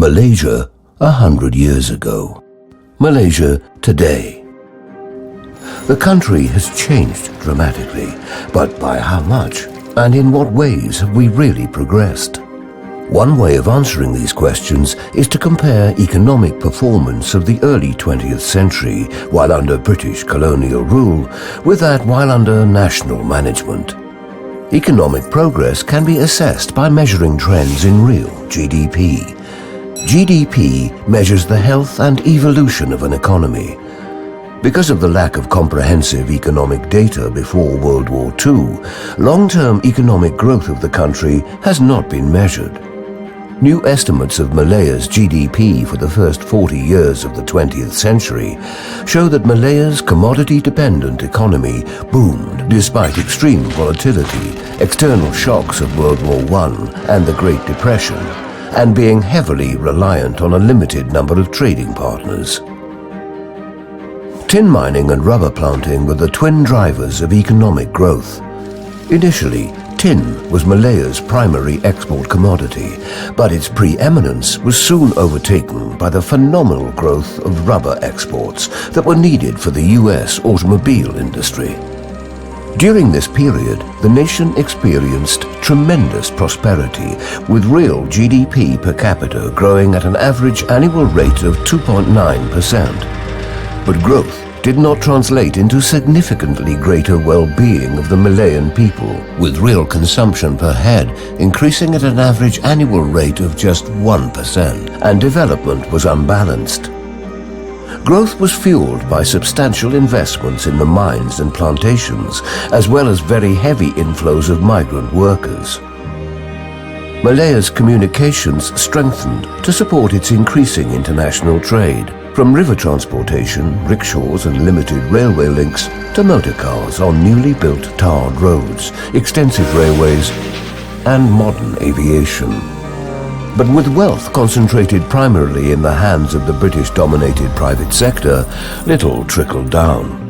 Malaysia 100 years ago. Malaysia today. The country has changed dramatically, but by how much? And in what ways have we really progressed? One way of answering these questions is to compare economic performance of the early 20th century while under British colonial rule with that while under national management. Economic progress can be assessed by measuring trends in real GDP. GDP measures the health and evolution of an economy. Because of the lack of comprehensive economic data before World War II, long-term economic growth of the country has not been measured. New estimates of Malaya's GDP for the first 40 years of the 20th century show that Malaya's commodity-dependent economy boomed despite extreme volatility, external shocks of World War I and the Great Depression, and being heavily reliant on a limited number of trading partners. Tin mining and rubber planting were the twin drivers of economic growth. Initially, tin was Malaya's primary export commodity, but its preeminence was soon overtaken by the phenomenal growth of rubber exports that were needed for the US automobile industry. During this period, the nation experienced tremendous prosperity, with real GDP per capita growing at an average annual rate of 2.9%. But growth did not translate into significantly greater well-being of the Malayan people, with real consumption per head increasing at an average annual rate of just 1%, and development was unbalanced. Growth was fueled by substantial investments in the mines and plantations, as well as very heavy inflows of migrant workers. Malaya's communications strengthened to support its increasing international trade, from river transportation, rickshaws and limited railway links to motor cars on newly built tarred roads, extensive railways and modern aviation. But with wealth concentrated primarily in the hands of the British-dominated private sector, little trickled down.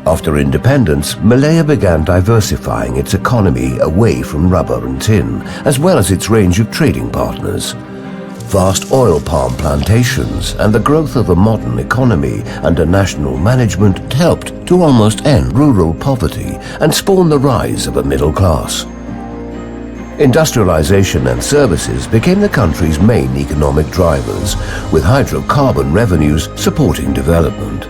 After independence, Malaya began diversifying its economy away from rubber and tin, as well as its range of trading partners. Vast oil palm plantations and the growth of a modern economy under national management helped to almost end rural poverty and spawn the rise of a middle class. Industrialization and services became the country's main economic drivers, with hydrocarbon revenues supporting development.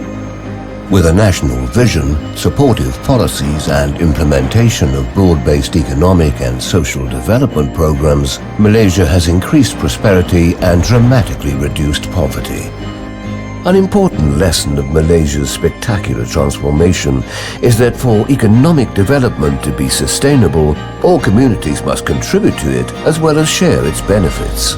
With a national vision, supportive policies and implementation of broad-based economic and social development programs, Malaysia has increased prosperity and dramatically reduced poverty. An important lesson of Malaysia's spectacular transformation is that for economic development to be sustainable, all communities must contribute to it as well as share its benefits.